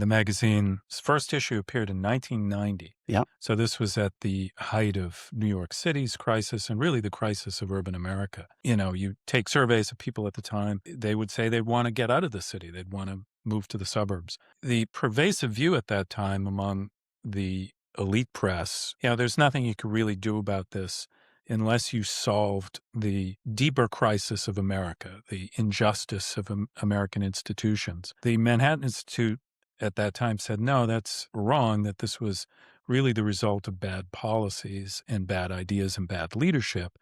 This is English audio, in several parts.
The magazine's first issue appeared in 1990. Yeah. So this was at the height of New York City's crisis and really the crisis of urban America. You take surveys of people at the time, they would say they'd want to get out of the city. They'd want to move to the suburbs. The pervasive view at that time among the elite press, there's nothing you could really do about this unless you solved the deeper crisis of America, the injustice of American institutions. The Manhattan Institute at that time said, no, that's wrong, that this was really the result of bad policies and bad ideas and bad leadership.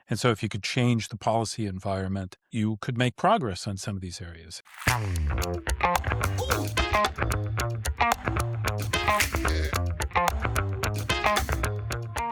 And so if you could change the policy environment, you could make progress on some of these areas.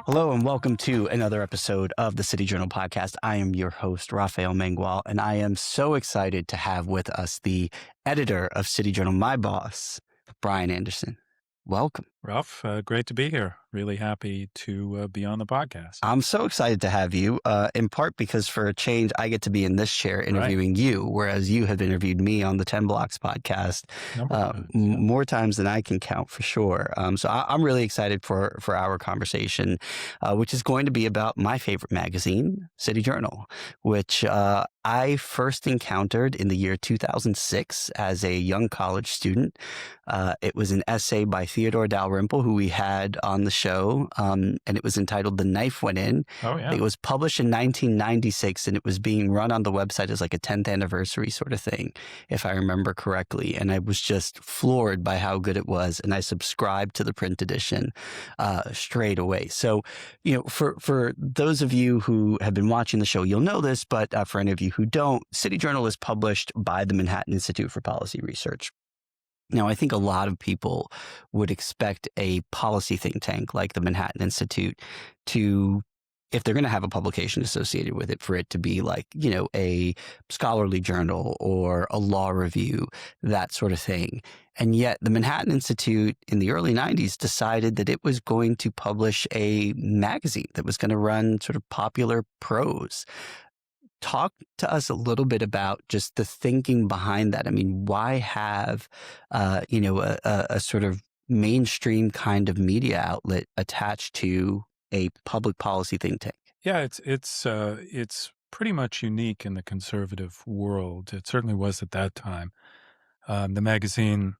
Hello and welcome to another episode of the City Journal podcast. I am your host, Rafael Mangual, and I am so excited to have with us the editor of City Journal, my boss, Brian Anderson. Welcome. Ralph, great to be here. Really happy to be on the podcast. I'm so excited to have you, in part because for a change, I get to be in this chair interviewing you, whereas you have interviewed me on the 10 Blocks podcast more times than I can count for sure. So I'm really excited for our conversation, which is going to be about my favorite magazine, City Journal, which I first encountered in the year 2006 as a young college student. It was an essay by Theodore Dalrymple, who we had on the show, and it was entitled The Knife Went In. Oh, yeah. It was published in 1996, and it was being run on the website as like a 10th anniversary sort of thing, if I remember correctly. And I was just floored by how good it was, and I subscribed to the print edition straight away. So, for those of you who have been watching the show, you'll know this, but for any of you who don't, City Journal is published by the Manhattan Institute for Policy Research. Now, I think a lot of people would expect a policy think tank like the Manhattan Institute to, if they're going to have a publication associated with it, for it to be like, a scholarly journal or a law review, that sort of thing. And yet the Manhattan Institute in the early 90s decided that it was going to publish a magazine that was going to run sort of popular prose. Talk to us a little bit about just the thinking behind that. I mean, why have, a sort of mainstream kind of media outlet attached to a public policy think tank? Yeah, it's pretty much unique in the conservative world. It certainly was at that time. The magazine's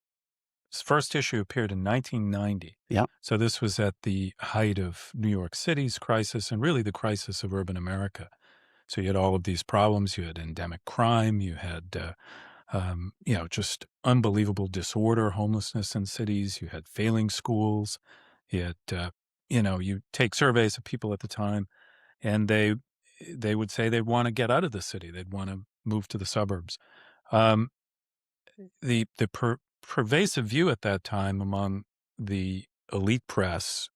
first issue appeared in 1990. Yeah. So this was at the height of New York City's crisis and really the crisis of urban America. So you had all of these problems. You had endemic crime. You had, just unbelievable disorder, homelessness in cities. You had failing schools. You had, you take surveys of people at the time, and they would say they'd want to get out of the city. They'd want to move to the suburbs. The pervasive view at that time among the elite press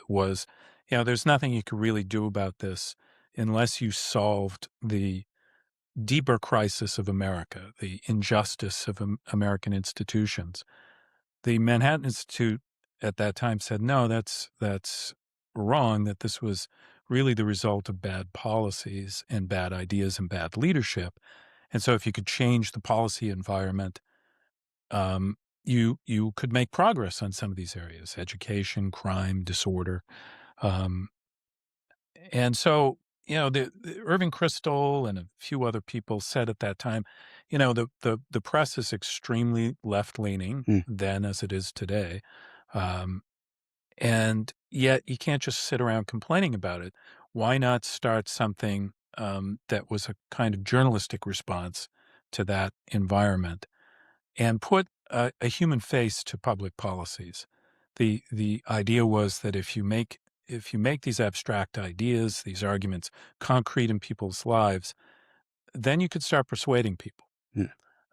was, there's nothing you could really do about this unless you solved the deeper crisis of America, the injustice of American institutions. The Manhattan Institute at that time said, no, that's wrong, that this was really the result of bad policies and bad ideas and bad leadership. And so if you could change the policy environment, you could make progress on some of these areas: education, crime, disorder. And so, the Irving Kristol and a few other people said at that time, the press is extremely left-leaning then as it is today. And yet you can't just sit around complaining about it. Why not start something that was a kind of journalistic response to that environment and put a human face to public policies? The idea was that if you make these abstract ideas, these arguments, concrete in people's lives, then you could start persuading people.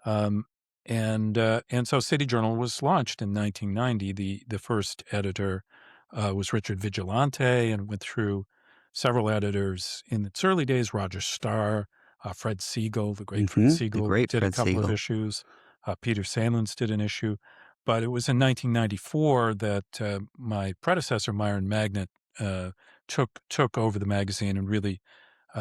And so City Journal was launched in 1990. The first editor was Richard Vigilante, and went through several editors in its early days. Roger Starr, Fred Siegel, the great Fred Siegel, did a couple of issues. Peter Salins did an issue. But it was in 1994 that my predecessor, Myron Magnet, took over the magazine and really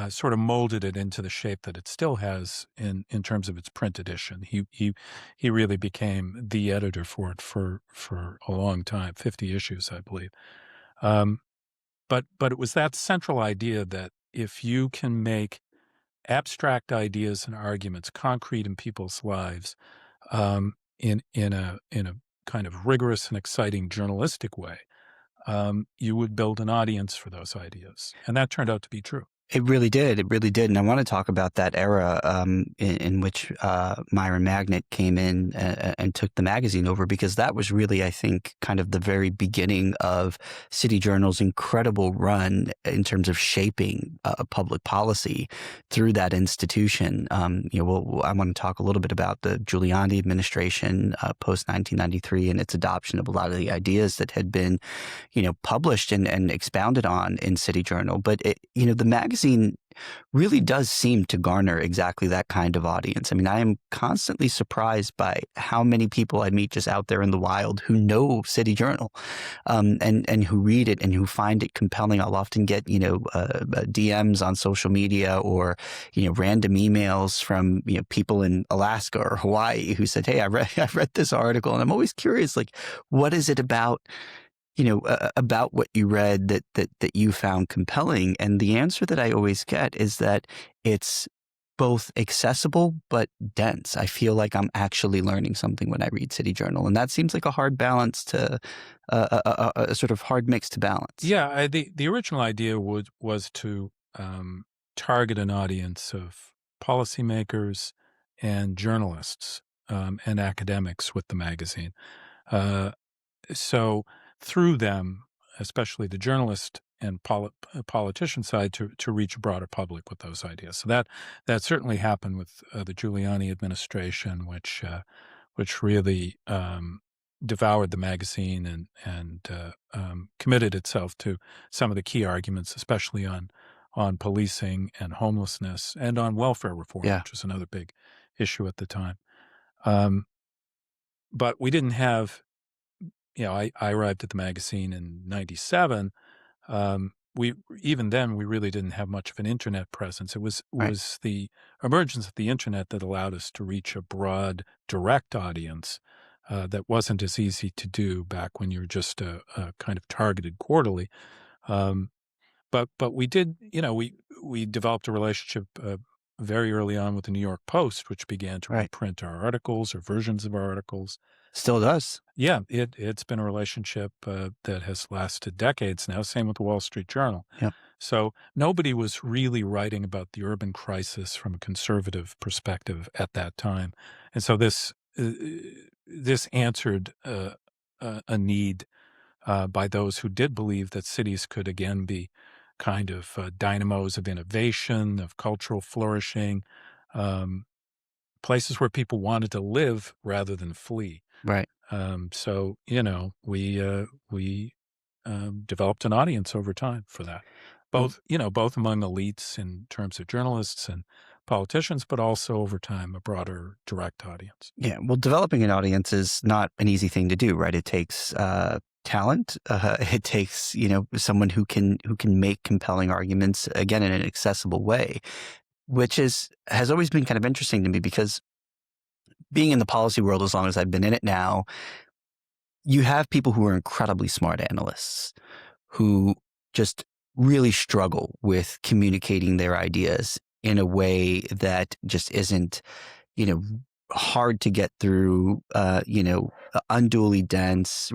sort of molded it into the shape that it still has in terms of its print edition. He really became the editor for it for a long time, 50 issues, I believe. Um, but it was that central idea that if you can make abstract ideas and arguments concrete in people's lives, in a kind of rigorous and exciting journalistic way, you would build an audience for those ideas, and that turned out to be true. It really did. It really did. And I want to talk about that era in which Myron Magnet came in and took the magazine over, because that was really, I think, kind of the very beginning of City Journal's incredible run in terms of shaping public policy through that institution. I want to talk a little bit about the Giuliani administration post 1993 and its adoption of a lot of the ideas that had been, published and expounded on in City Journal. But the magazine really does seem to garner exactly that kind of audience. I mean, I am constantly surprised by how many people I meet just out there in the wild who know City Journal, and who read it and who find it compelling. I'll often get, DMs on social media, or, random emails from, people in Alaska or Hawaii who said, "Hey, I read this article," and I'm always curious, like, what is it about what you read that you found compelling? And the answer that I always get is that it's both accessible but dense. I feel like I'm actually learning something when I read City Journal, and that seems like a hard balance to a sort of hard mix to balance. Yeah, the original idea was to target an audience of policymakers and journalists, and academics with the magazine. Uh, so through them, especially the journalist and politician side, to reach a broader public with those ideas. So that certainly happened with the Giuliani administration, which really devoured the magazine and committed itself to some of the key arguments, especially on policing and homelessness and on welfare reform, Yeah, which was another big issue at the time. Um, but we didn't have, I arrived at the magazine in '97. We even then we really didn't have much of an internet presence. It was right. was the emergence of the internet that allowed us to reach a broad, direct audience that wasn't as easy to do back when you were just a kind of targeted quarterly. Um, but we did, we developed a relationship very early on with the New York Post, which began to Right. reprint our articles or versions of our articles. Still does. Yeah, it's been a relationship that has lasted decades now. Same with the Wall Street Journal. Yep. So nobody was really writing about the urban crisis from a conservative perspective at that time, and so this answered a need by those who did believe that cities could again be kind of dynamos of innovation, of cultural flourishing, um, places where people wanted to live rather than flee. Right. So, we developed an audience over time for that, Well, both among elites in terms of journalists and politicians, but also over time a broader direct audience. yeah. Well, developing an audience is not an easy thing to do, right? It takes talent. It takes, someone who can make compelling arguments, again, in an accessible way, which has always been kind of interesting to me, because being in the policy world as long as I've been in it now, you have people who are incredibly smart analysts who just really struggle with communicating their ideas in a way that just isn't, you know, hard to get through, unduly dense,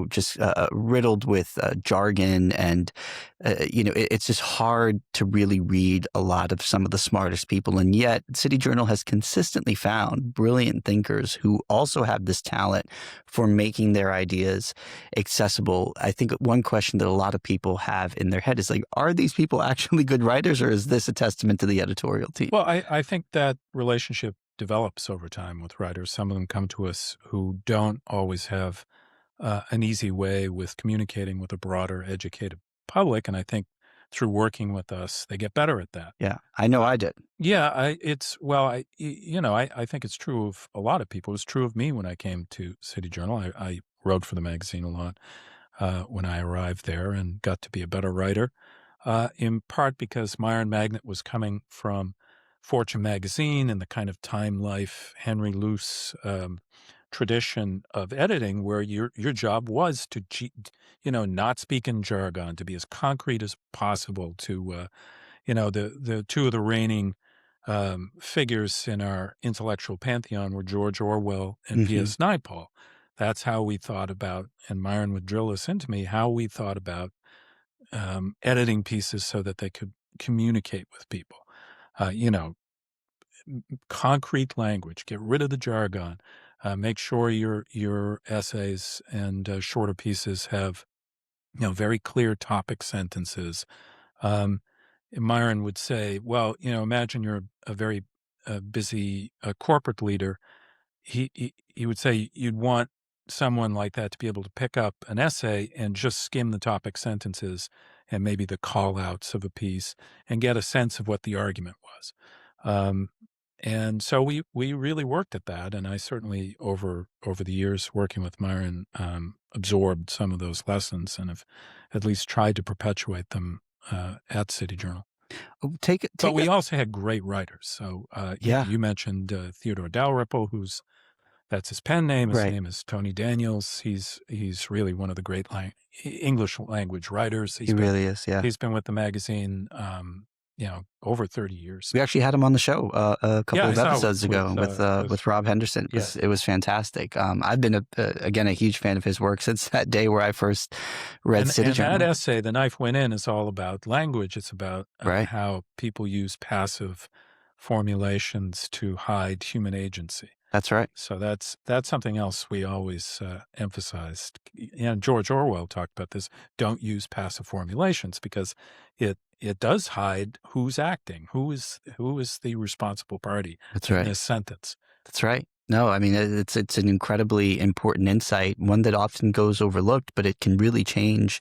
just riddled with jargon. And, it's just hard to really read a lot of some of the smartest people. And yet City Journal has consistently found brilliant thinkers who also have this talent for making their ideas accessible. I think one question that a lot of people have in their head is like, are these people actually good writers, or is this a testament to the editorial team? Well, I think that relationship develops over time with writers. Some of them come to us who don't always have an easy way with communicating with a broader, educated public, and I think through working with us, they get better at that. Yeah, I know I did. Yeah, I think it's true of a lot of people. It was true of me when I came to City Journal. I wrote for the magazine a lot when I arrived there and got to be a better writer. in part because Myron Magnet was coming from Fortune magazine and the kind of Time Life, Henry Luce tradition of editing, where your job was to not speak in jargon, to be as concrete as possible, to the two of the reigning figures in our intellectual pantheon were George Orwell and Hmm. V.S. Naipaul. That's how we thought about, and Myron would drill this into me, how we thought about editing pieces so that they could communicate with people. You know, concrete language, get rid of the jargon, make sure your essays and shorter pieces have very clear topic sentences. Um, Myron would say, well, imagine you're a very busy corporate leader. He would say you'd want someone like that to be able to pick up an essay and just skim the topic sentences and maybe the call outs of a piece and get a sense of what the argument was. Um, and so we really worked at that, and I certainly over the years working with Myron absorbed some of those lessons and have at least tried to perpetuate them at City Journal. Oh, But take we us. also had great writers. So Yeah, you mentioned Theodore Dalrymple, that's his pen name. His right. name is Tony Daniels. He's really one of the great English language writers. He really is. Yeah. He's been with the magazine, over 30 years. We actually had him on the show a Yeah, couple I of saw episodes ago with Rob Henderson. yeah, It was fantastic. I've been again a huge fan of his work since that day where I first read City and that Journal. essay, "The Knife Went In," is all about language. It's about Right. how people use passive formulations to hide human agency. That's right. So that's something else we always emphasized. And George Orwell talked about this. Don't use passive formulations because it does hide who's acting, who is the responsible party That's in right. this sentence. That's right. No, I mean it's an incredibly important insight, one that often goes overlooked, but it can really change,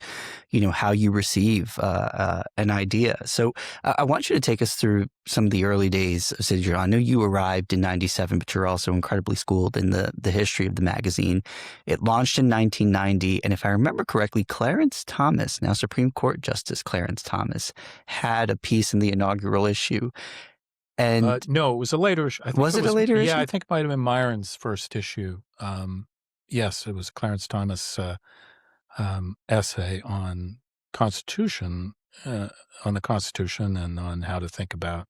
how you receive an idea. So I want you to take us through some of the early days of City Journal. I know you arrived in '97, but you're also incredibly schooled in the history of the magazine. It launched in 1990, and if I remember correctly, Clarence Thomas, now Supreme Court Justice Clarence Thomas, had a piece in the inaugural issue. And No, it was a later issue. I think was it it a was, later yeah, issue? I think it might have been Myron's first issue. Yes, it was Clarence Thomas' essay uh, on the Constitution and on how to think about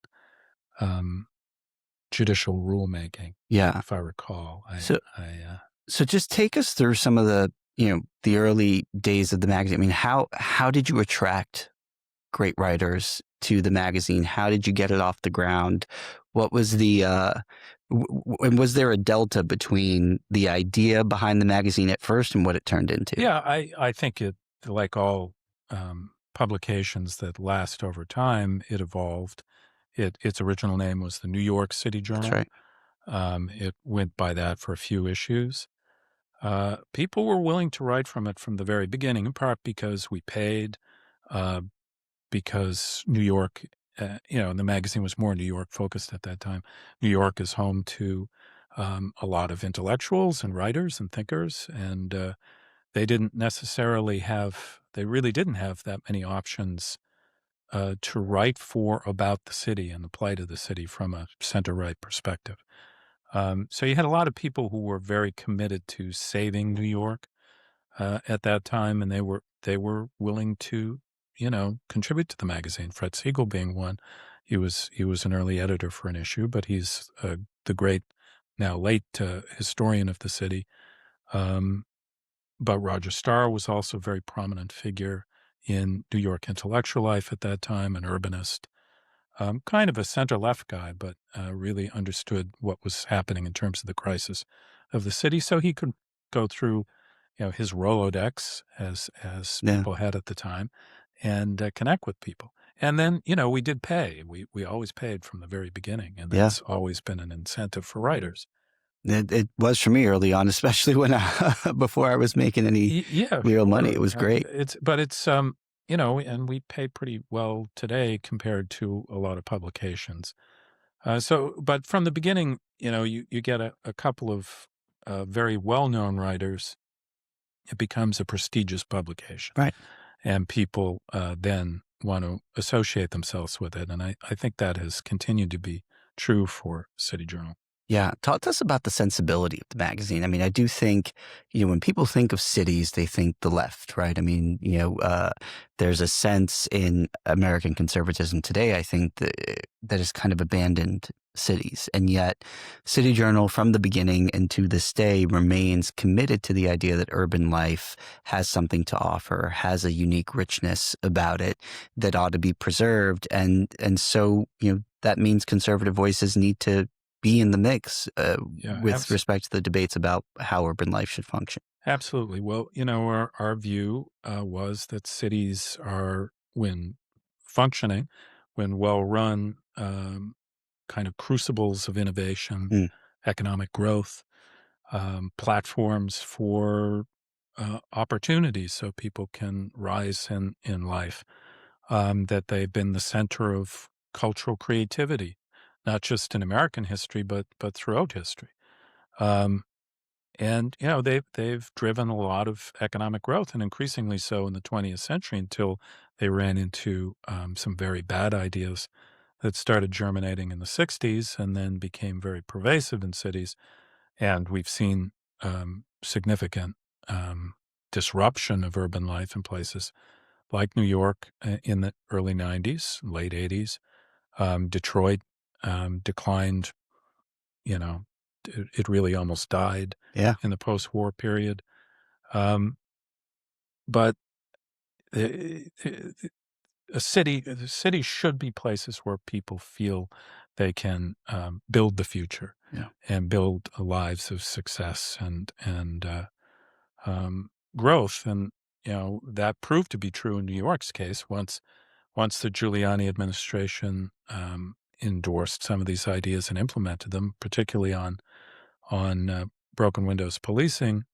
um, judicial rulemaking, Yeah. if I recall. So I So just take us through some of the early days of the magazine. I mean, how did you attract great writers to the magazine? How did you get it off the ground? What was and was there a delta between the idea behind the magazine at first and what it turned into? Yeah, I think it, like all publications that last over time, it evolved. Its original name was the New York City That's Journal. right. It went by that for a few issues. People were willing to write from it from the very beginning, in part because we paid, uh, because New York, and the magazine was more New York focused at that time. New York is home to a lot of intellectuals and writers and thinkers, and they really didn't have that many options to write for about the city and the plight of the city from a center right perspective. So you had a lot of people who were very committed to saving New York at that time, and they were willing to contribute to the magazine. Fred Siegel being one. He was an early editor for an issue, but he's the great now late historian of the city. Um, but Roger Starr was also a very prominent figure in New York intellectual life at that time, an urbanist, kind of a center left guy, but really understood what was happening in terms of the crisis of the city. So he could go through, his Rolodex as Yeah. people had at the time, and connect with people. And then, we did pay. We always paid from the very beginning, and Yeah. that's always been an incentive for writers. It was for me early on, especially when before I was making any Yeah, real money. It sure. was great. And we pay pretty well today compared to a lot of publications. But from the beginning, you get a couple of very well-known writers. It becomes a prestigious publication, Right. and people then want to associate themselves with it. And I think that has continued to be true for City Journal. Yeah. Talk to us about the sensibility of the magazine. I mean, I do think, when people think of cities, they think the left, right? I mean, there's a sense in American conservatism today, I think, that has kind of abandoned cities. And yet, City Journal, from the beginning and to this day, remains committed to the idea that urban life has something to offer, has a unique richness about it that ought to be preserved. And so, that means conservative voices need to be in the mix Yeah, with respect to the debates about how urban life should function. absolutely. Well, our view was that cities are, when functioning, when well run, kind of crucibles of innovation, Mm, economic growth, platforms for opportunities so people can rise in life, that they've been the center of cultural creativity, not just in American history, but throughout history. Um, and they've driven a lot of economic growth, and increasingly so in the 20th century, until they ran into some very bad ideas that started germinating in the 60s and then became very pervasive in cities. And we've seen significant um, disruption of urban life in places like New York in the early 90s, late 80s. Detroit declined, you know, it really almost died yeah, in the post war period. Um, but the city should be places where people feel they can build the future yeah, and build lives of success and growth. And that proved to be true in New York's case. Once the Giuliani administration endorsed some of these ideas and implemented them, particularly on broken windows policing,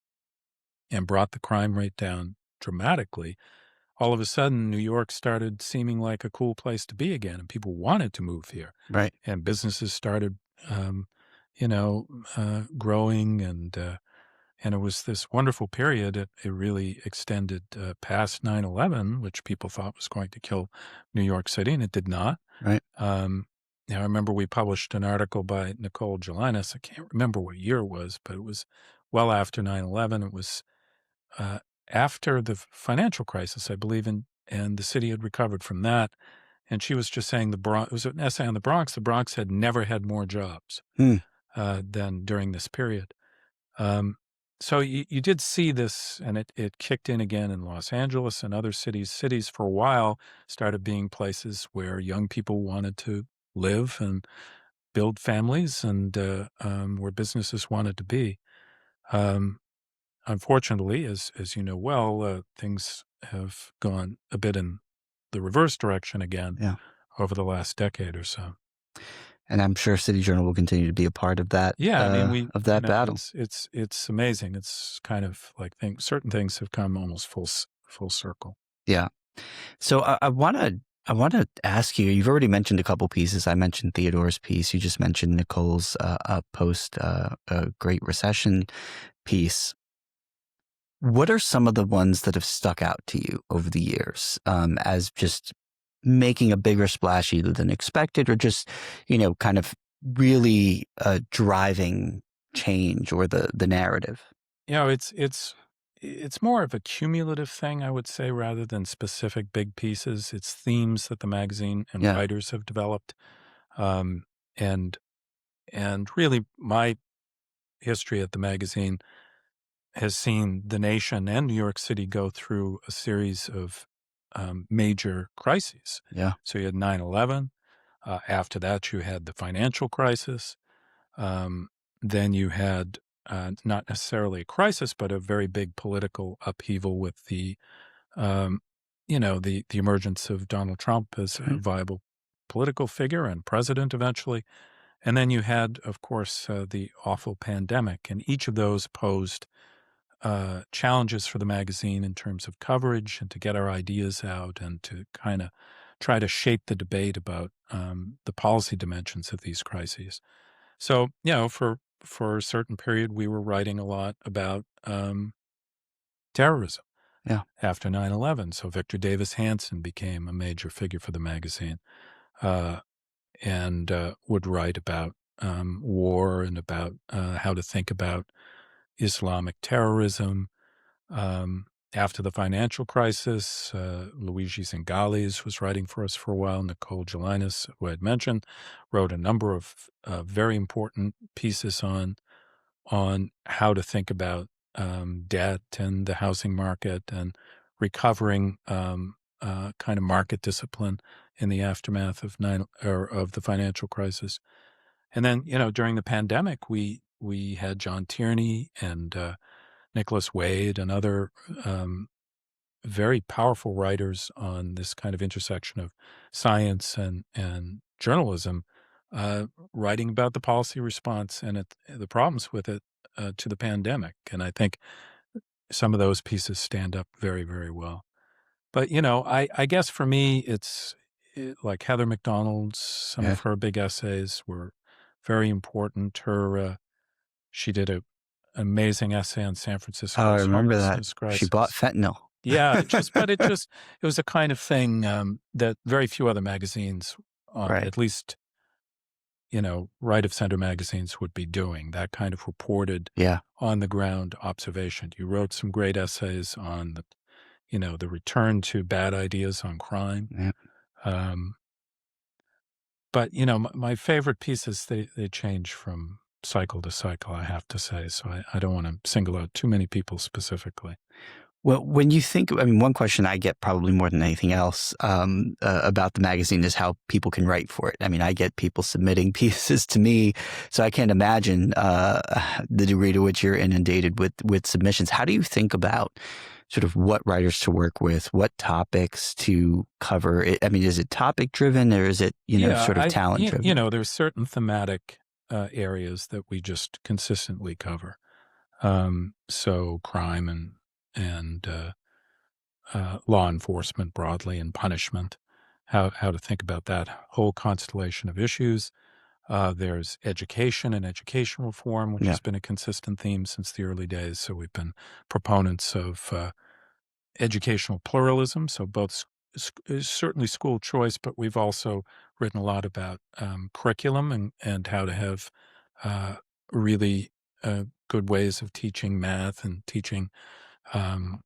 and brought the crime rate down dramatically, all of a sudden New York started seeming like a cool place to be again, and people wanted to move here, right, and businesses started, you know, growing, and it was this wonderful period. It really extended past 9/11, which people thought was going to kill New York City, and it did not. right. Um, I remember we published an article by Nicole Giuliani. I can't remember what year it was, but it was well after 9/11. It was uh, after the financial crisis, I believe, and the city had recovered from that. And she was just saying the Bronx, it was an essay on the Bronx. The Bronx had never had more jobs Hmm, than during this period. Um, so you did see this, and it kicked in again in Los Angeles and other cities. Cities for a while started being places where young people wanted to live and build families, and where businesses wanted to be. Um, Unfortunately, as you know well, things have gone a bit in the reverse direction again yeah. over the last decade or so. And I'm sure City Journal will continue to be a part Yeah, I mean, of that battle. it's amazing. It's kind of like certain things have come almost full circle. Yeah. So I want to ask you. You've already mentioned a couple pieces. I mentioned Theodore's piece. You just mentioned Nicole's post Great Recession piece. What are some of the ones that have stuck out to you over the years as just making a bigger splash either than expected or just, kind of really driving change or the narrative? It's more of a cumulative thing, I would say, rather than specific big pieces. It's themes that the magazine and Yeah. writers have developed, um, and and really my history at the magazine has seen the nation and New York City go through a series of major crises. Yeah. So you had 9/11. After that, you had the financial crisis. Um, then you had not necessarily a crisis, but a very big political upheaval with the emergence of Donald Trump as a Right. viable political figure and president eventually. And then you had, of course, the awful pandemic, and each of those posed challenges for the magazine in terms of coverage and to get our ideas out and to kind of try to shape the debate about the policy dimensions of these crises. So, for a certain period, we were writing a lot about terrorism. Yeah. after 9/11. So Victor Davis Hanson became a major figure for the magazine, uh, and would write about war and about how to think about Islamic terrorism. After the financial crisis, Luigi Zingales was writing for us for a while. Nicole Giuliani, who I had mentioned, wrote a number of very important pieces on how to think about debt and the housing market and recovering kind of market discipline in the aftermath of of the financial crisis. And then, during the pandemic, we had John Tierney and Nicholas Wade and other very powerful writers on this kind of intersection of science and journalism, writing about the policy response and the problems with it to the pandemic. And I think some of those pieces stand up very, very well. But I guess for me, like Heather McDonald's. Some Yeah. of her big essays were very important. She did a amazing essay on San Oh, I Francisco's remember that. homelessness She bought crisis. fentanyl. Yeah, it was a kind of thing, that very few other magazines, Right. at least, right of center magazines would be doing, that kind of reported Yeah. on the ground observation. You wrote some great essays on the return to bad ideas on crime. Yeah. Um, but, my favorite pieces, they change from cycle to cycle, I have to say. So I don't want to single out too many people specifically. Well, when you think, I mean, one question I get probably more than anything else about the magazine is how people can write for it. I mean, I get people submitting pieces to me, so I can't imagine the degree to which you're inundated with submissions. How do you think about sort of what writers to work with, what topics to cover? I mean, is it topic driven or is it, Yeah, sort of talent driven? there's certain thematic areas that we just consistently cover. So crime and law enforcement broadly and punishment, how to think about that whole constellation of issues. There's education and education reform, which Yeah. has been a consistent theme since the early days. So we've been proponents of educational pluralism. So certainly school choice, but we've also written a lot about curriculum and how to have uh, really good ways of teaching math and teaching, um,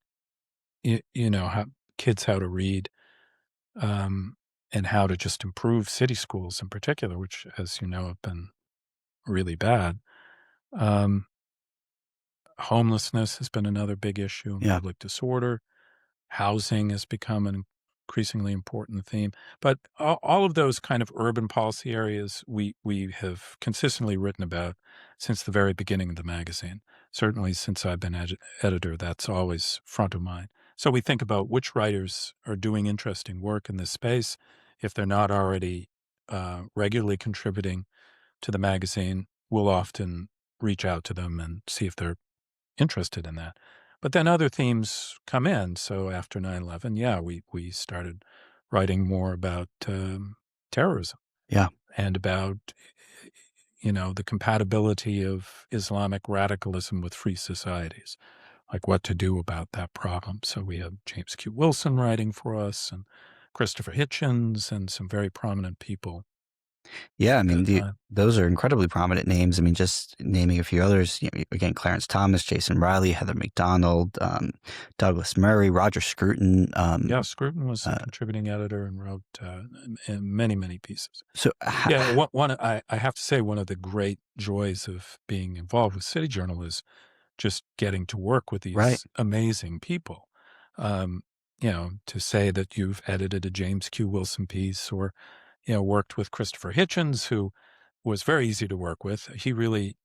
how kids how to read, um, and how to just improve city schools in particular, which, as you know, have been really bad. Um, Homelessness has been another big issue and Yeah. public disorder. Housing has become an increasingly important theme. But all of those kind of urban policy areas we have consistently written about since the very beginning of the magazine. Certainly since I've been editor, that's always front of mind. So we think about which writers are doing interesting work in this space. If they're not already regularly contributing to the magazine, we'll often reach out to them and see if they're interested in that. But then other themes come in. So after 9/11, yeah, we started writing more about terrorism Yeah. and about, the compatibility of Islamic radicalism with free societies, like what to do about that problem. So we have James Q. Wilson writing for us and Christopher Hitchens and some very prominent people Yeah, I at mean, that time. those are incredibly prominent names. I mean, just naming a few others, again, Clarence Thomas, Jason Riley, Heather McDonald, Douglas Murray, Roger Scruton. Yeah, Scruton was a Uh, contributing editor and wrote many, many pieces. so, Yeah, I have to say one of the great joys of being involved with City Journal is just getting to work with right. these amazing people. To say that you've edited a James Q. Wilson piece or, worked with Christopher Hitchens, who was very easy to work with. He really,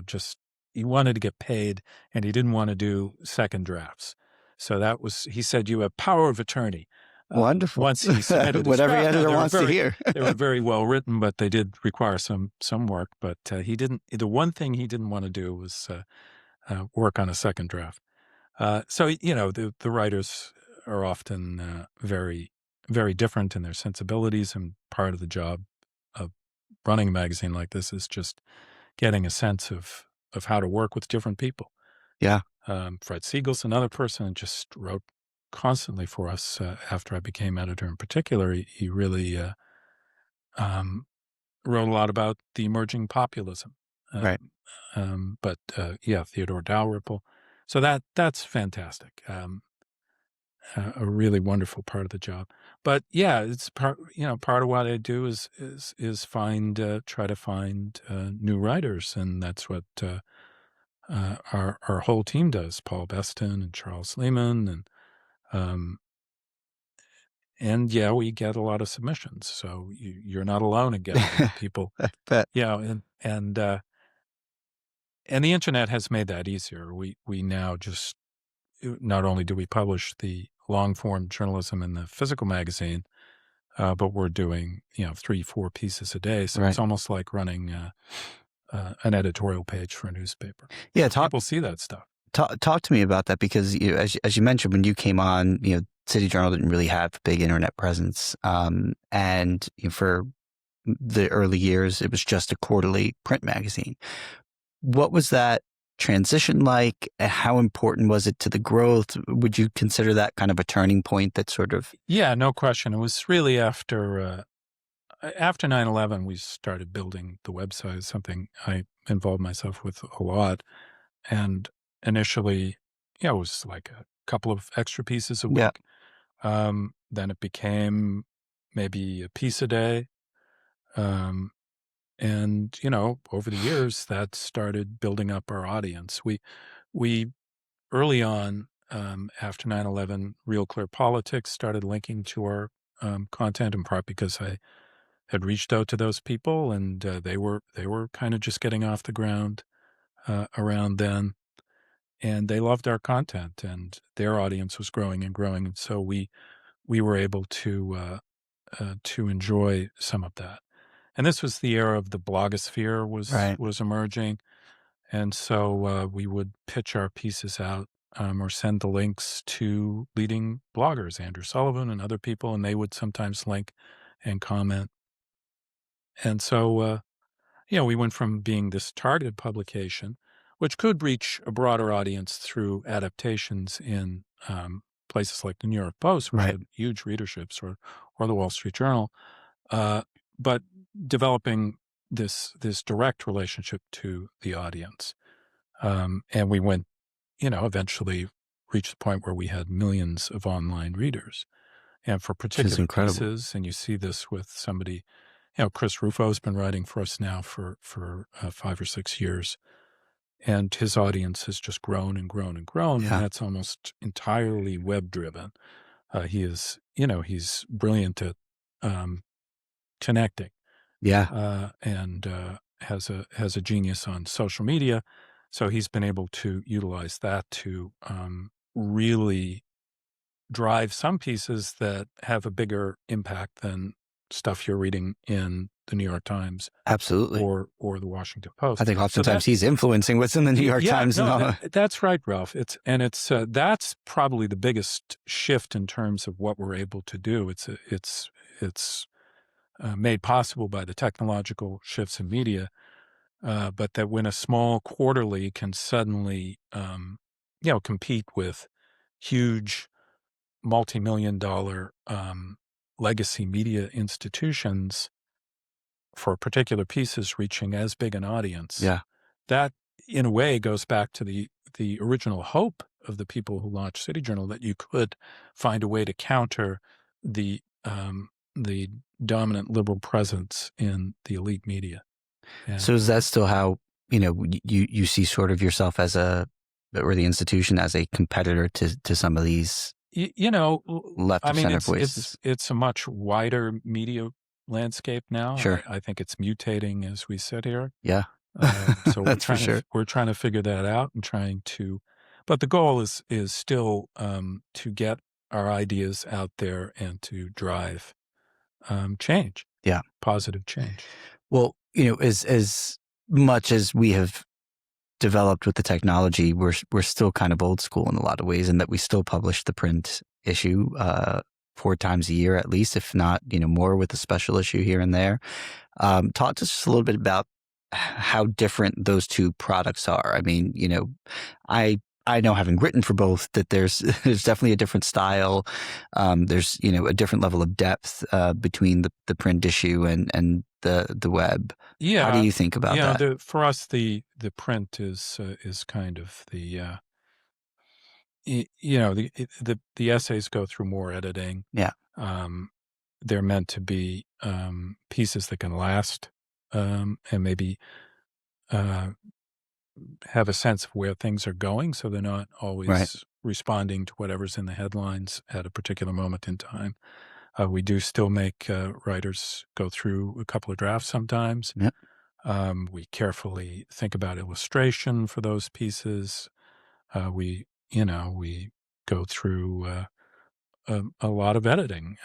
just he wanted to get paid and he didn't want to do second drafts. So he said, you have power of attorney. Wonderful. Once he submitted his What every draft, no, editor wants to hear. they were very well written, but they did require some work. But he didn't. The one thing he didn't want to do was work on a second draft. So the writers are often very very different in their sensibilities, and part of the job of running a magazine like this is just getting a sense of how to work with different people. Yeah. Fred Siegel's another person that just wrote constantly for us after I became editor. In particular, he really um, wrote a lot about the emerging populism. Uh, Right. yeah, Theodore Dalrymple. So that's fantastic. A really wonderful part of the job. But yeah, it's part of what I do is find try to find new writers, and that's what our whole team does. Paul Beston and Charles Lehman, um, and yeah, we get a lot of submissions. So you're not alone in getting them. People, I bet. yeah, and the internet has made that easier. We now just not only do we publish the long form journalism in the physical magazine, but we're doing 3-4 pieces a day. So it's Right. almost like running an editorial page for a newspaper. Yeah. So people see that stuff. Talk to me about that, because as you mentioned, when you came on, City Journal didn't really have a big internet presence, and for the early years, it was just a quarterly print magazine. What was that transition like? How important was it to the growth? Would you consider that kind of a turning point that sort of? Yeah, no question. It was really after 9/11, we started building the website, something I involved myself with a lot. And initially, yeah, it was like a couple of extra pieces a Yeah. week. Then it became maybe a piece a day. Um, and, over the years, that started building up our audience. We early on, after 9/11, Real Clear Politics started linking to our content, in part because I had reached out to those people, and they were kind of just getting off the ground around then, and they loved our content, and their audience was growing and growing, and so we were able to enjoy some of that. And this was the era of the blogosphere was Right. was emerging, and so we would pitch our pieces out or send the links to leading bloggers, Andrew Sullivan and other people, and they would sometimes link and comment. And so we went from being this targeted publication, which could reach a broader audience through adaptations in places like the New York Post, which Right. had huge readerships, or the Wall Street Journal, but developing this direct relationship to the audience. And we went, eventually reached the point where we had millions of online readers. And for Which is particular incredible. pieces, and you see this with somebody, Chris Rufo's been writing for us now for 5 or 6 years, and his audience has just grown and grown and grown, and Yeah. that's almost entirely web driven. He is, he's brilliant at um, connecting, Yeah. and has a genius on social media, so he's been able to utilize that to really drive some pieces that have a bigger impact than stuff you're reading in the New York Times Absolutely. or the Washington I Post. think So oftentimes that he's influencing what's in the New York yeah, Times and no, all that. that's right, Ralph. It's that's probably the biggest shift in terms of what we're able to do. It's made possible by the technological shifts in media, but that when a small quarterly can suddenly compete with huge multi-million dollar legacy media institutions for particular pieces reaching as big an audience, Yeah. that in a way goes back to the original hope of the people who launched City Journal, that you could find a way to counter the dominant liberal presence in the elite media. So And is that still how, you see sort of yourself as or the institution as a competitor to some of these left I of mean, center it's voices? it's a much wider media landscape now. Sure. I think it's mutating as we sit here. Yeah. So we're That's for trying to sure. we're trying to figure that out and but the goal is still to get our ideas out there and to drive change, Yeah. positive change. Well, as much as we have developed with the technology, we're still kind of old school in a lot of ways, in that we still publish the print issue 4 times a year at least, if not more, with a special issue here and there. Talk to us just a little bit about how different those two products are. I mean, I I know, having written for both, that there's there's definitely a different style. There's a different level of depth between the print issue and the web. How do Yeah, you think about that? for us, the print is kind of the essays go through more editing. Yeah, Um, they're meant to be pieces that can last, and maybe uh, have a sense of where things are going, so they're not right. always responding to whatever's in the headlines at a particular moment in time. We do still make writers go through a couple of drafts sometimes. Yep. We carefully think about illustration for those pieces. We go through a lot of editing.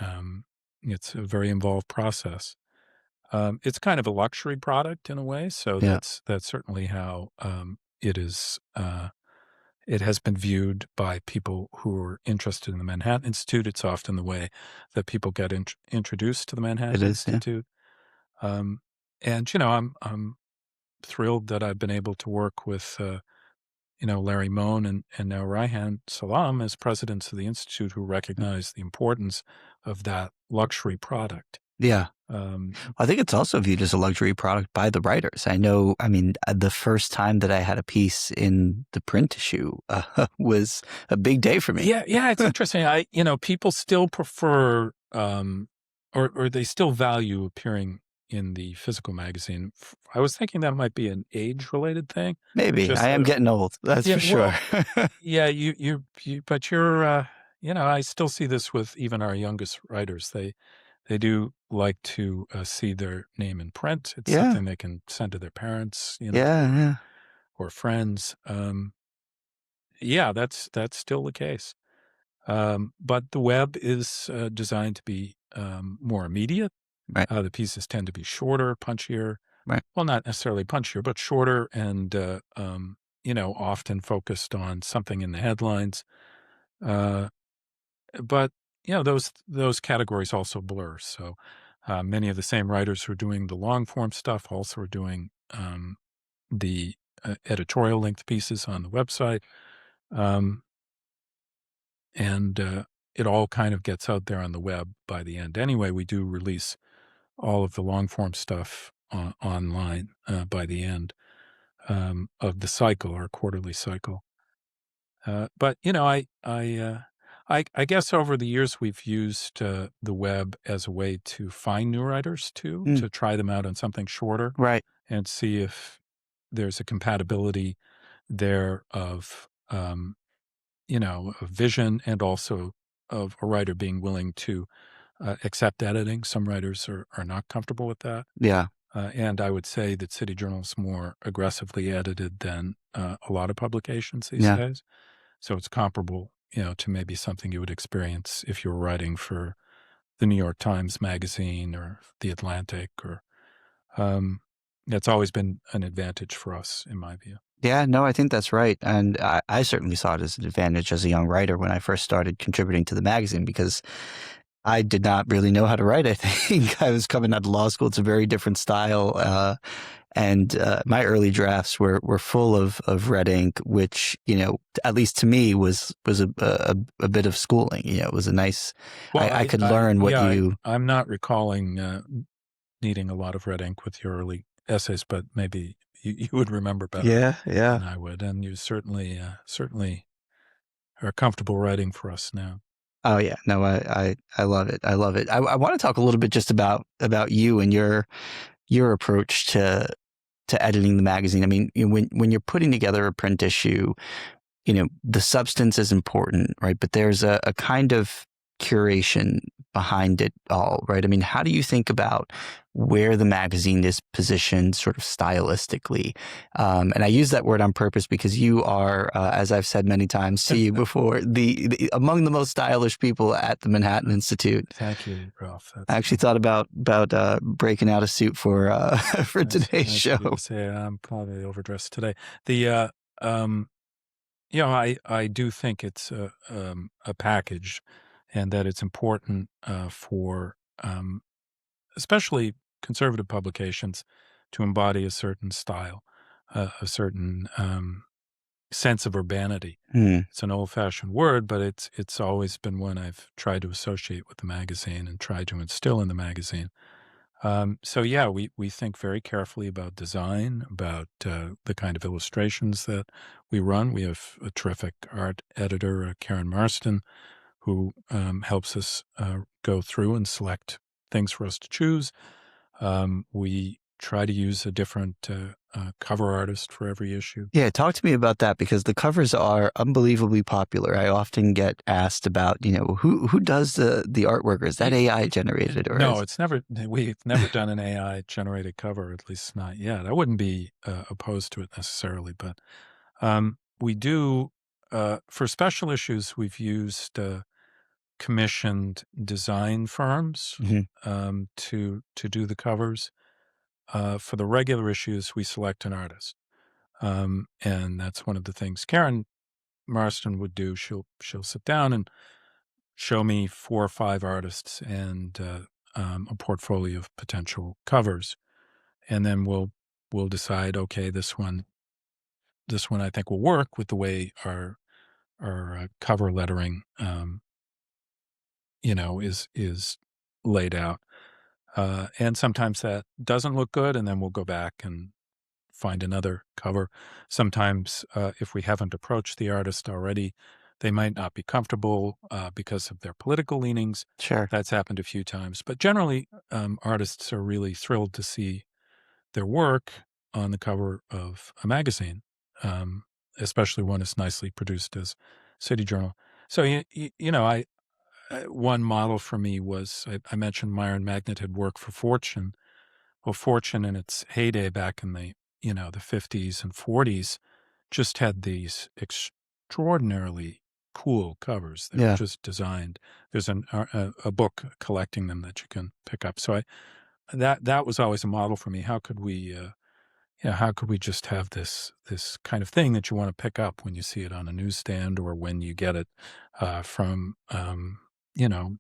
It's a very involved process. It's kind of a luxury product in a way, so Yeah. that's certainly how it is. It has been viewed by people who are interested in the Manhattan Institute. It's often the way that people get introduced to the It Manhattan is. Yeah. Institute. Um, and I'm thrilled that I've been able to work with Larry Mohn and now Raihan Salam as presidents of the institute who recognize the importance of that luxury product. Yeah. Um, I think it's also viewed as a luxury product by the writers. I know, I mean, the first time that I had a piece in the print issue was a big day for me. Yeah, yeah, it's interesting. People still prefer, or they still value appearing in the physical magazine. I was thinking that might be an age-related thing. Maybe. I Just am getting old, that's yeah, for sure. well, yeah, but you're, I still see this with even our youngest writers. They do like to see their name in print. It's Yeah. something they can send to their parents, Yeah. Yeah. or friends. Yeah, that's still the case. But the web is designed to be more immediate. Right. The pieces tend to be shorter, punchier. Right. Well, not necessarily punchier, but shorter and, often focused on something in the headlines. Uh, but, those categories also blur. So many of the same writers who are doing the long form stuff also are doing the editorial length pieces on the website. Um, and it all kind of gets out there on the web by the end. Anyway, we do release all of the long form stuff online by the end of the cycle, our quarterly cycle. But I guess over the years we've used the web as a way to find new writers too, Mm, to try them out on something shorter right. and see if there's a compatibility there of a vision and also of a writer being willing to accept editing. Some writers are not comfortable with that. Yeah. And I would say that City Journal is more aggressively edited than a lot of publications these Yeah. days. So it's comparable, to maybe something you would experience if you were writing for the New York Times Magazine or the Atlantic, or it's always been an advantage for us, in my view. Yeah, no, I think that's right. And I certainly saw it as an advantage as a young writer when I first started contributing to the magazine because I did not really know how to write. I think I was coming out of law school. It's a very different style. And my early drafts were full of red ink, which, at least to me was a bit of schooling. It was a nice, Well, I could learn what you, I'm not recalling needing a lot of red ink with your early essays, but maybe you would remember better yeah, yeah. than I would, and you certainly are comfortable writing for us now. Oh yeah, no, I love it. I love it. I want to talk a little bit just about you and your approach to editing the magazine. I mean, when you're putting together a print issue, the substance is important, right? But there's a kind of curation behind it all, right? I mean, how do you think about where the magazine is positioned sort of stylistically? And I use that word on purpose because you are, as I've said many times to you before, the among the most stylish people at the Manhattan Institute. Thank you, Ralph. I That's actually thought about breaking out a suit for for today's nice of you to show. say. I'm probably overdressed today. The um, I do think it's a package, and that it's important for especially conservative publications to embody a certain style, a certain sense of urbanity. Hmm. It's an old-fashioned word, but it's always been one I've tried to associate with the magazine and tried to instill in the magazine. So yeah, we think very carefully about design, about the kind of illustrations that we run. We have a terrific art editor, Karen Marston, who helps us go through and select things for us to choose. We try to use a different cover artist for every issue. Yeah, talk to me about that because the covers are unbelievably popular. I often get asked about, who does the artwork, or is that Y- AI generated, or No, is it's never. We've never done an AI generated cover, at least not yet. I wouldn't be opposed to it necessarily, but we do for special issues. We've used commissioned design firms Mhm. to do the covers. For the regular issues, we select an artist, and that's one of the things Karen Marston would do. She'll sit down and show me 4 or 5 artists and a portfolio of potential covers, and then we'll decide. Okay, this one I think will work with the way our cover lettering is laid out. And sometimes that doesn't look good, and then we'll go back and find another cover. Sometimes, if we haven't approached the artist already, they might not be comfortable because of their political leanings. Sure. That's happened a few times. But generally, artists are really thrilled to see their work on the cover of a magazine, um, especially one as nicely produced as City Journal. So, one model for me was I mentioned Myron Magnet had worked for Fortune. Well, Fortune in its heyday back in the 50s and 40s just had these extraordinarily cool covers. They were Yeah. just designed. There's a book collecting them that you can pick up. So that was always a model for me. How could we just have this kind of thing that you want to pick up when you see it on a newsstand or when you get it from you know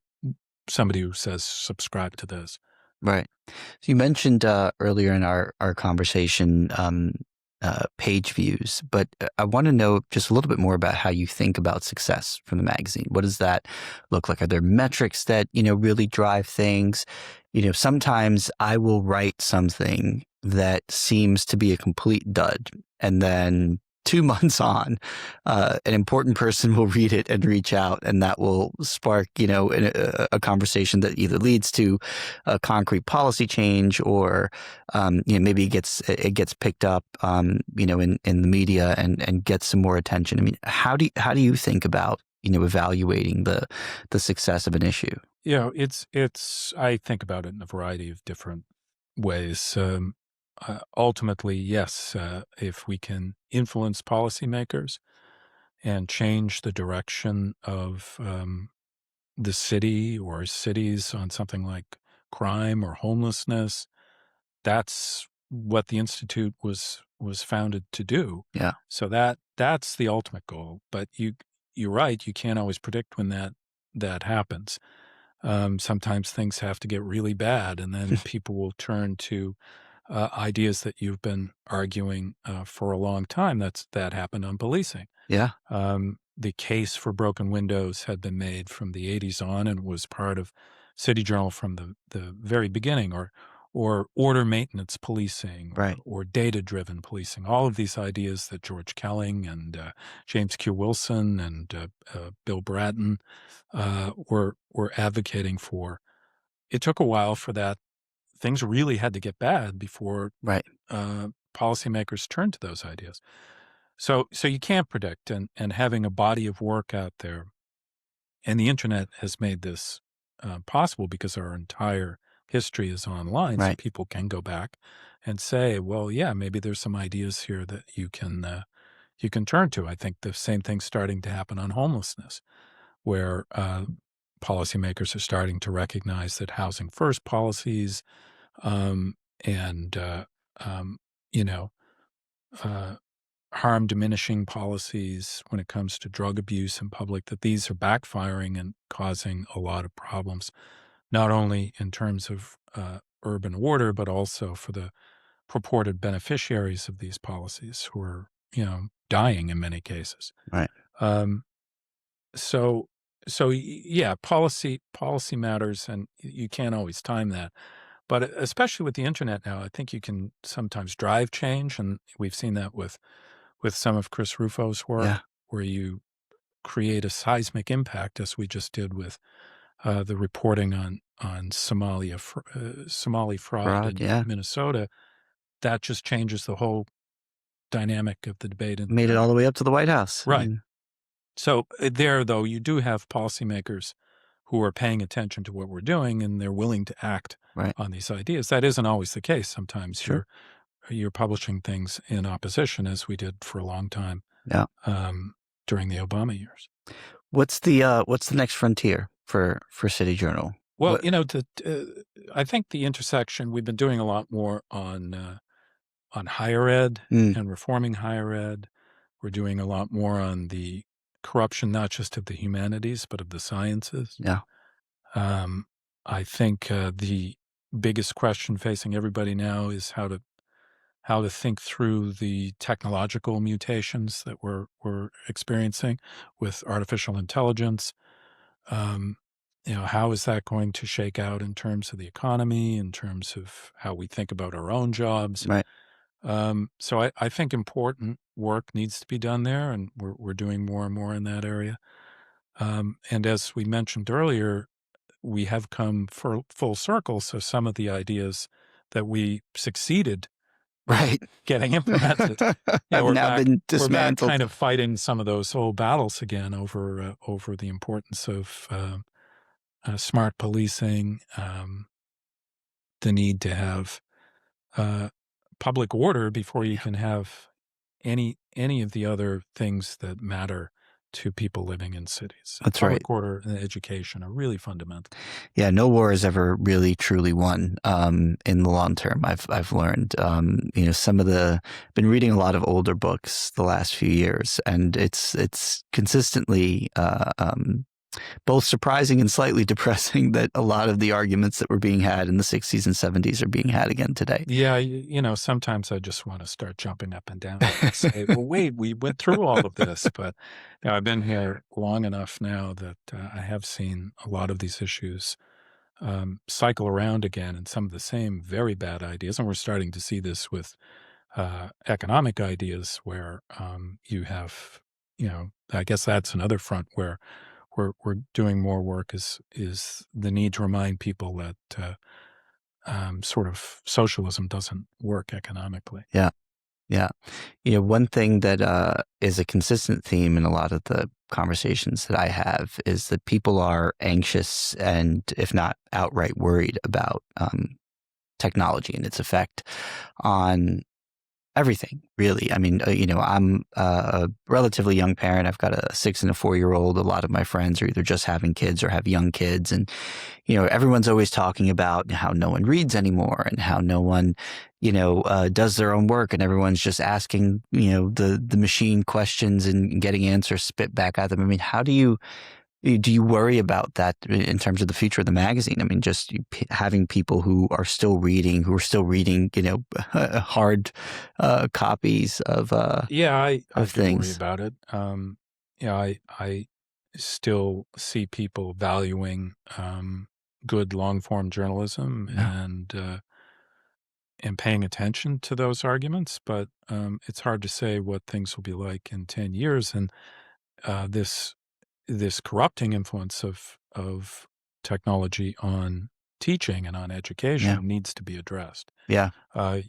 somebody who says subscribe to this. Right. So you mentioned earlier in our conversation page views, but I want to know just a little bit more about how you think about success from the magazine. What does that look like? Are there metrics that really drive things? Sometimes I will write something that seems to be a complete dud, and then 2 months on, an important person will read it and reach out, and that will spark, a conversation that either leads to a concrete policy change, or maybe it gets picked up, in the media and gets some more attention. I mean, how do you think about evaluating the success of an issue? It's I think about it in a variety of different ways. Ultimately, yes, if we can influence policymakers and change the direction of the city or cities on something like crime or homelessness, that's what the institute was founded to do. Yeah. So that's the ultimate goal. But you're right, you can't always predict when that happens. Sometimes things have to get really bad, and then people will turn to ideas that you've been arguing for a long time. That happened on policing. Yeah. The case for broken windows had been made from the 80s on and was part of City Journal from the very beginning, or order maintenance policing, Right. or data-driven policing. All of these ideas that George Kelling and James Q. Wilson and Bill Bratton were advocating for. It took a while for that. Things really had to get bad before Right. policymakers turned to those ideas. So you can't predict, and having a body of work out there, and the internet has made this possible because our entire history is online, so Right. people can go back and say, well, yeah, maybe there's some ideas here that you can turn to. I think the same thing's starting to happen on homelessness, where policymakers are starting to recognize that housing first policies um, and um, you know uh, harm diminishing policies when it comes to drug abuse in public, that these are backfiring and causing a lot of problems, not only in terms of urban order, but also for the purported beneficiaries of these policies, who are dying in many cases. Right. Um, so yeah, policy matters, and you can't always time that. But especially with the internet now, I think you can sometimes drive change, and we've seen that with some of Chris Rufo's Yeah. work, where you create a seismic impact, as we just did with the reporting on Somali fraud Fraud. in Yeah. Minnesota. That just changes the whole dynamic of the debate. Made it all the way up to the White House. I Right. mean, So there, though, you do have policymakers who are paying attention to what we're doing, and they're willing to act right. on these ideas. That isn't always the case. Sometimes Sure. you're publishing things in opposition, as we did for a long time Yeah. um, during the Obama years. What's the next frontier for City Journal? Well, What? I think the intersection, we've been doing a lot more on higher ed Mm, and reforming higher ed. We're doing a lot more on the corruption, not just of the humanities, but of the sciences. yeah. Um, I think the biggest question facing everybody now is how to think through the technological mutations that we're experiencing with artificial intelligence. Um, how is that going to shake out in terms of the economy, in terms of how we think about our own jobs? Right. So I think important work needs to be done there, and we're doing more and more in that area. And as we mentioned earlier, we have come full circle. So some of the ideas that we succeeded in Right. getting implemented, Have we're now back. been We're back, dismantled. kind of fighting some of those old battles again over the importance of smart policing, the need to have uh, public order before you Yeah, can have any of the other things that matter to people living in cities. that's right. Public order and education are really fundamental. Yeah, no war is ever really truly won in the long term. I've learned. Some of the been reading a lot of older books the last few years, and it's consistently both surprising and slightly depressing that a lot of the arguments that were being had in the 60s and 70s are being had again today. Yeah, sometimes I just want to start jumping up and down and say, "Well, wait, we went through all of this." But I've been here long enough now that I have seen a lot of these issues cycle around again, and some of the same very bad ideas. And we're starting to see this with economic ideas, where you have, I guess that's another front where we're doing more work, is the need to remind people that sort of socialism doesn't work economically. Yeah, yeah. One thing that is a consistent theme in a lot of the conversations that I have is that people are anxious and, if not outright worried about technology and its effect on everything, really. I mean, I'm a relatively young parent. I've got a 6 and a 4-year-old. A lot of my friends are either just having kids or have young kids. And, everyone's always talking about how no one reads anymore and how no one, does their own work. And everyone's just asking, the machine questions and getting answers spit back at them. I mean, do you worry about that in terms of the future of the magazine? I mean, just having people who are still reading, hard copies Yeah, I of do worry things. about it. I still see people valuing good long form journalism Yeah, and paying attention to those arguments, but it's hard to say what things will be like in 10 years. And this corrupting influence of technology on teaching and on yeah, education needs to be addressed. yeah.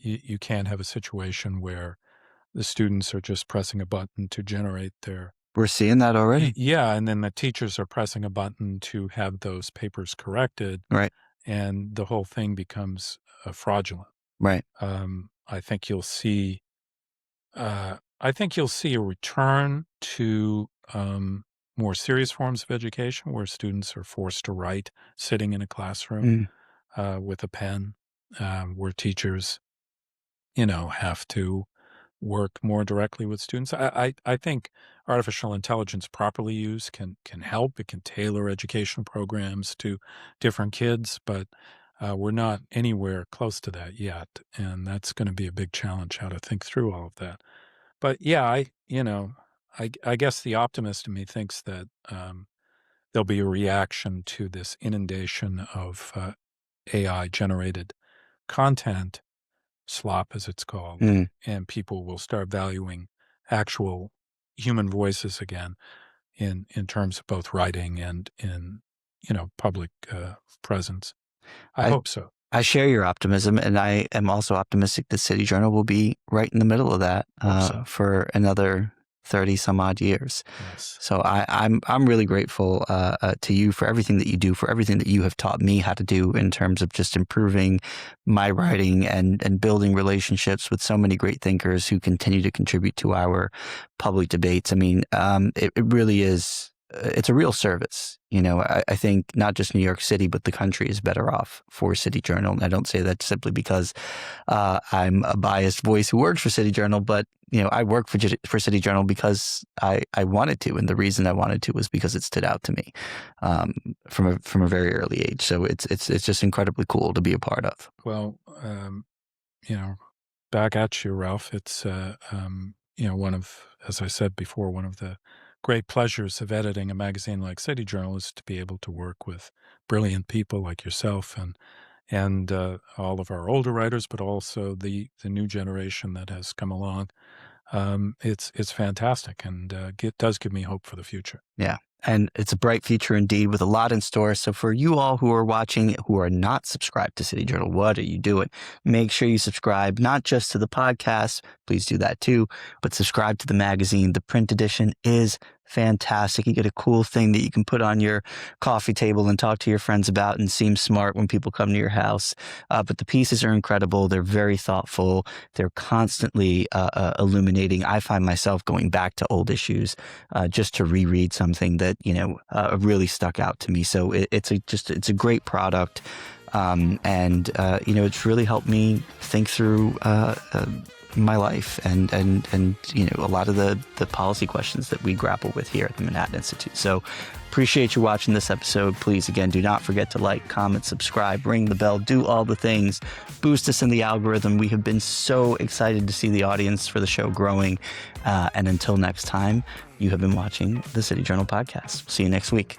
You can't have a situation where the students are just pressing a button to generate their We're seeing that already. yeah, and then the teachers are pressing a button to have those papers corrected, Right, and the whole thing becomes fraudulent. right. I think you'll see. I think you'll see a return to more serious forms of education, where students are forced to write sitting in a classroom Mm, with a pen, where teachers, have to work more directly with students. I think artificial intelligence properly used can help. It can tailor educational programs to different kids, but we're not anywhere close to that yet, and that's going to be a big challenge, how to think through all of that. But yeah, I guess the optimist in me thinks that there'll be a reaction to this inundation of AI generated content, slop as it's called, Mm. and people will start valuing actual human voices again in terms of both writing and in public presence. I I hope so. I share your optimism, and I am also optimistic that City Journal will be right in the middle of that Hope so. for another 30 some odd years. Yes. So I'm really grateful to you for everything that you do, for everything that you have taught me how to do in terms of just improving my writing and building relationships with so many great thinkers who continue to contribute to our public debates. I mean, it really is. It's a real service. I think not just New York City, but the country is better off for City Journal. And I don't say that simply because I'm a biased voice who works for City Journal, but I work for City Journal because I wanted to, and the reason I wanted to was because it stood out to me from a very early age. So it's just incredibly cool to be a part of. Well, back at you, Ralph. It's one of, as I said before, one of the great pleasures of editing a magazine like City Journal is to be able to work with brilliant people like yourself and all of our older writers, but also the new generation that has come along. It's fantastic, and it does give me hope for the future. Yeah. And it's a bright future indeed with a lot in store. So for you all who are watching who are not subscribed to City Journal, what are you doing? Make sure you subscribe, not just to the podcast, please do that too, but subscribe to the magazine. The print edition is fantastic. You get a cool thing that you can put on your coffee table and talk to your friends about and seem smart when people come to your house. But the pieces are incredible. They're very thoughtful. They're constantly illuminating. I find myself going back to old issues just to reread something that really stuck out to me. So it's a great product, and it's really helped me think through my life and a lot of the policy questions that we grapple with here at the Manhattan Institute. So appreciate you watching this episode. Please, again, do not forget to like, comment, subscribe, ring the bell, do all the things, boost us in the algorithm. We have been so excited to see the audience for the show growing. And until next time, you have been watching the City Journal podcast. See you next week.